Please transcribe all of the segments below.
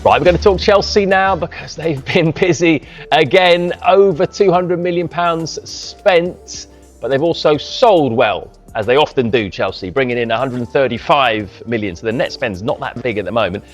Right, we're going to talk Chelsea now because they've been busy again. Over £200 million spent, but they've also sold well, as they often do, Chelsea, bringing in 135 million. So the net spend's not that big at the moment.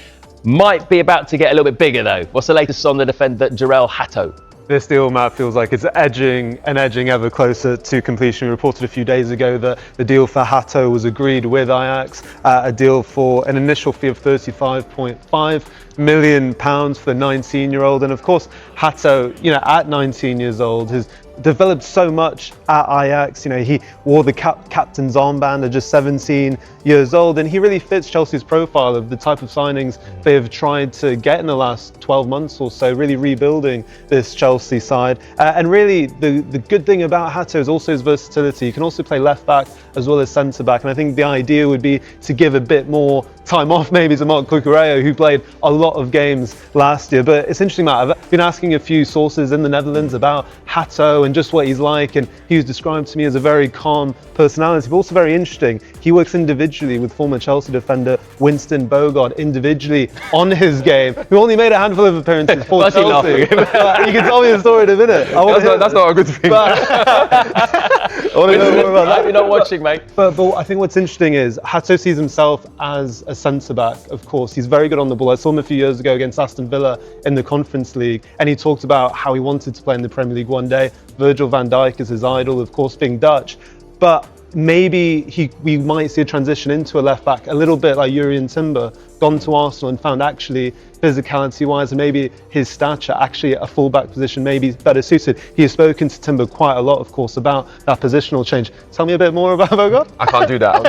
Might be about to get a little bit bigger though. What's the latest on the defender, Jarell Hato? This deal, Matt, feels like it's edging ever closer to completion. We reported a few days ago that the deal for Hato was agreed with Ajax, a deal for an initial fee of £35.5 million for the 19-year-old. And of course, Hato, at 19 years old, has developed so much at Ajax. He wore the captain's armband at just 17 years old, and he really fits Chelsea's profile of the type of signings they have tried to get in the last 12 months or so, really rebuilding this Chelsea side. And really, the good thing about Hato is also his versatility. He can also play left back as well as centre back, and I think the idea would be to give a bit more time off maybe to Marc Cucurella, who played a lot of games last year. But it's interesting, Matt, I've been asking a few sources in the Netherlands about Hato and just what he's like, and he was described to me as a very calm personality, but also very interesting. He works individually with former Chelsea defender Winston Bogarde, individually on his game, who only made a handful of appearances for Chelsea. You can tell me the story in a minute. That's not a good thing. I want to know more about that. You're not watching, mate. But I think what's interesting is Hato sees himself as a centre-back, of course. He's very good on the ball. I saw him a few years ago against Aston Villa in the Conference League, and he talked about how he wanted to play in the Premier League one day. Virgil van Dijk is his idol, of course, being Dutch. But maybe we might see a transition into a left-back, a little bit like Jurrien Timber, gone to Arsenal and found actually physicality-wise and maybe his stature, actually a full-back position may be better suited. He has spoken to Timber quite a lot, of course, about that positional change. Tell me a bit more about Bogarde. I can't do that.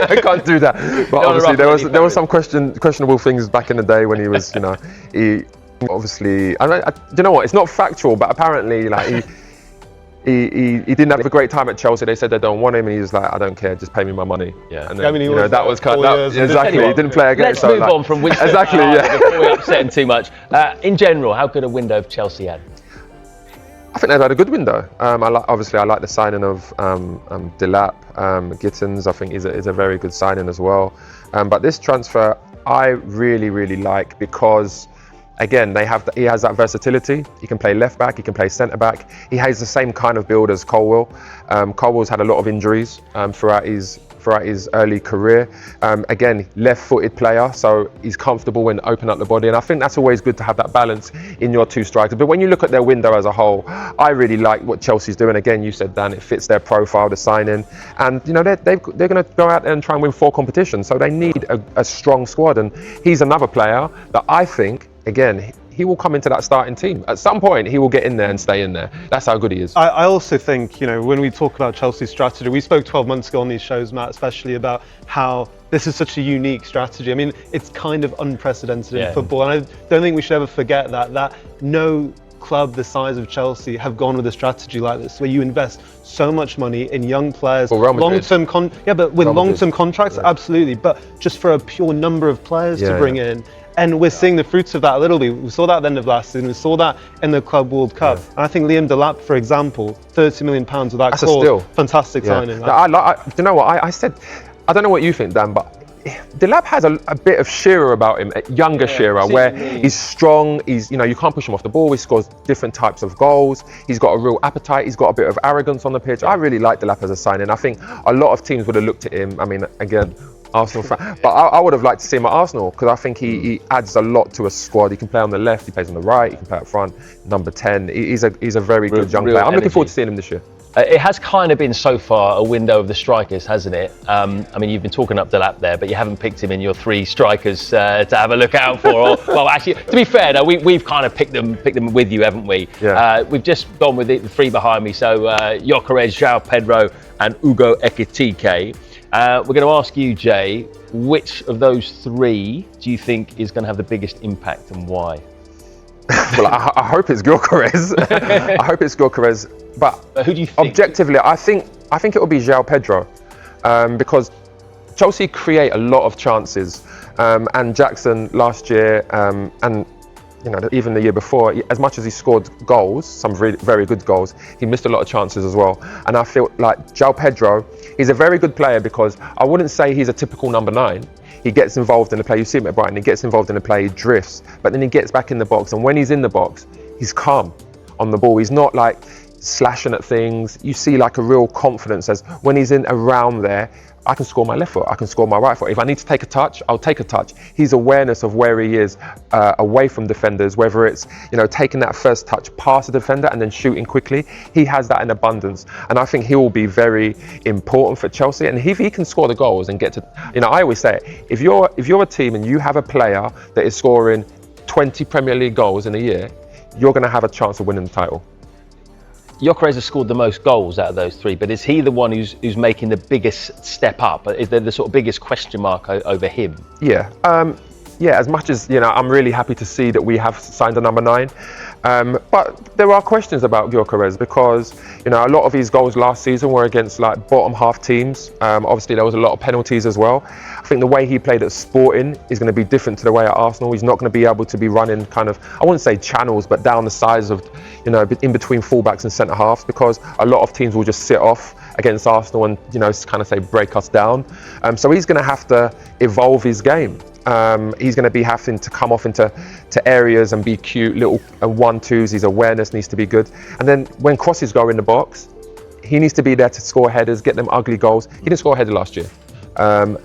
I can't do that. But obviously, there was some questionable things back in the day when he was, he obviously, you know what? It's not factual, but apparently, like he didn't have a great time at Chelsea. They said they don't want him, and he was like, I don't care, just pay me my money. Yeah. And then, that was kind of exactly. He didn't play again. Let's move on from Winston. Exactly. Yeah. Before we upset him too much. In general, how good a window have Chelsea had? I think they've had a good window. I like the signing of Delap, Gittins. I think is a very good signing as well. But this transfer, I really, really like because, again, he has that versatility. He can play left back, he can play centre back. He has the same kind of build as Colwill. Colwill's had a lot of injuries throughout his early career. Again, left-footed player, so he's comfortable when opening up the body. And I think that's always good to have that balance in your two strikers. But when you look at their window as a whole, I really like what Chelsea's doing. Again, you said, Dan, it fits their profile, the signing. And they're going to go out there and try and win 4 competitions. So they need a strong squad. And he's another player that I think, again, he will come into that starting team. At some point, he will get in there and stay in there. That's how good he is. I also think, when we talk about Chelsea's strategy, we spoke 12 months ago on these shows, Matt, especially about how this is such a unique strategy. I mean, it's kind of unprecedented in football. And I don't think we should ever forget that no club the size of Chelsea have gone with a strategy like this, where you invest so much money in young players, long-term contracts, absolutely, but just for a pure number of players to bring in. And we're seeing the fruits of that a little bit. We saw that at the end of last season. We saw that in the Club World Cup. Yeah. And I think Liam Delap, for example, £30 million with that clause, fantastic signing. Do you know what? I said, I don't know what you think, Dan, but Delap has a bit of Shearer about him, younger Shearer, where he's strong. He's, you can't push him off the ball. He scores different types of goals. He's got a real appetite. He's got a bit of arrogance on the pitch. I really like Delap as a signing. I think a lot of teams would have looked at him. I mean, again, Arsenal fan, but I would have liked to see him at Arsenal because I think he adds a lot to a squad. He can play on the left, he plays on the right, he can play up front. Number 10, he's a very good young player. I'm looking forward to seeing him this year. It has kind of been so far a window of the strikers, hasn't it? I mean, you've been talking up Delap there, but you haven't picked him in your 3 strikers to have a look out for. Well, actually, to be fair, no, we've kind of picked them with you, haven't we? Yeah. We've just gone with the 3 behind me. So Gyökeres, João Pedro, and Ugo Ekitike. We're going to ask you, Jay, which of those 3 do you think is going to have the biggest impact and why? Well, I hope it's Gyökeres. I hope it's Gyökeres. But who do you think? Objectively, I think it will be João Pedro because Chelsea create a lot of chances. And Jackson last year and even the year before, as much as he scored goals, some very good goals, he missed a lot of chances as well. And I feel like João Pedro, he's a very good player because I wouldn't say he's a typical number 9. he gets involved in the play. You see him at Brighton, he gets involved in the play, he drifts, but then he gets back in the box, and when he's in the box, he's calm on the ball. He's not like slashing at things. You see like a real confidence as when he's in around there, I can score my left foot, I can score my right foot. If I need to take a touch, I'll take a touch. His awareness of where he is away from defenders, whether it's, you know, taking that first touch past the defender and then shooting quickly, he has that in abundance. And I think he will be very important for Chelsea. And if he can score the goals and get to, you know, I always say it, if you're a team and you have a player that is scoring 20 Premier League goals in a year, you're going to have a chance of winning the title. Gyökeres has scored the most goals out of those three, but is he the one who's making the biggest step up? Is there the sort of biggest question mark over him? Yeah. Yeah, as much as, you know, I'm really happy to see that we have signed a number 9. But there are questions about Gyökeres because, you know, a lot of his goals last season were against like bottom half teams. Obviously there was a lot of penalties as well. I think the way he played at Sporting is going to be different to the way at Arsenal. He's not going to be able to be running kind of, I wouldn't say channels, but down the sides of, you know, in between fullbacks and centre halves, because a lot of teams will just sit off against Arsenal and, you know, kind of say break us down. So he's going to have to evolve his game. He's going to be having to come off into areas and be cute, little 1-2s. His awareness needs to be good. And then when crosses go in the box, he needs to be there to score headers, get them ugly goals. He didn't score a header last year.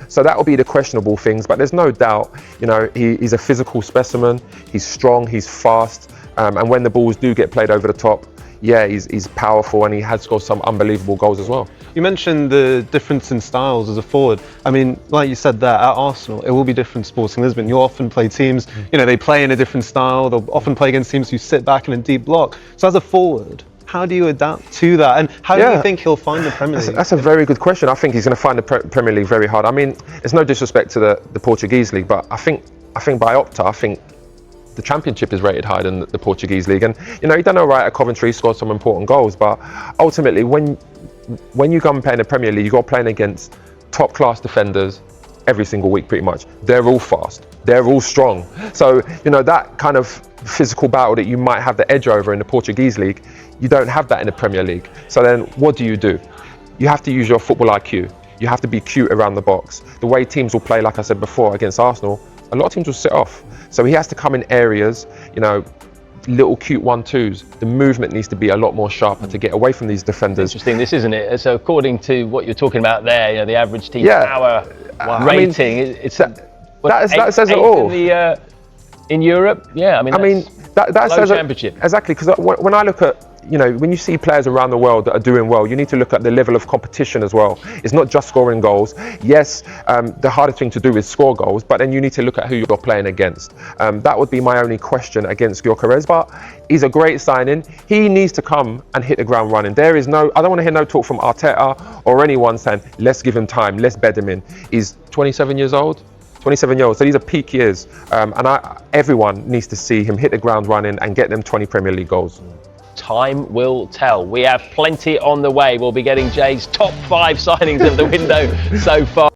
So that will be the questionable things. But there's no doubt, you know, he's a physical specimen. He's strong, he's fast. And when the balls do get played over the top, yeah, he's powerful, and he has scored some unbelievable goals as well. You mentioned the difference in styles as a forward. I mean, like you said there, at Arsenal, it will be different. Sporting Lisbon, you often play teams, you know, they play in a different style. They'll often play against teams who sit back in a deep block. So as a forward, how do you adapt to that? And how do you think he'll find the Premier League? That's a very good question. I think he's going to find the Premier League very hard. I mean, it's no disrespect to the Portuguese league, but I think by Opta, I think the Championship is rated higher than the Portuguese league. And, you know, he done all right at Coventry, scored some important goals, but ultimately when you go and play in the Premier League, you're playing against top class defenders every single week pretty much. They're all fast, they're all strong. So, you know, that kind of physical battle that you might have the edge over in the Portuguese league, you don't have that in the Premier League. So then what do? You have to use your football IQ. You have to be cute around the box. The way teams will play, like I said before, against Arsenal, a lot of teams will sit off. So he has to come in areas, you know, little cute 1-2s. The movement needs to be a lot more sharper to get away from these defenders. Interesting, this isn't it? So according to what you're talking about there, you know, the average team power rating, that says it all. In Europe, yeah. I mean, that says Championship. Exactly, because when I look at, you know, when you see players around the world that are doing well, you need to look at the level of competition as well. It's not just scoring goals. Yes, the hardest thing to do is score goals, but then you need to look at who you're playing against. That would be my only question against Gyökeres, but he's a great signing. He needs to come and hit the ground running. I don't want to hear no talk from Arteta or anyone saying, let's give him time, let's bed him in. He's 27 years old. 27 years old, so these are peak years. Everyone needs to see him hit the ground running and get them 20 Premier League goals. Time will tell. We have plenty on the way. We'll be getting Jay's top 5 signings of the window so far.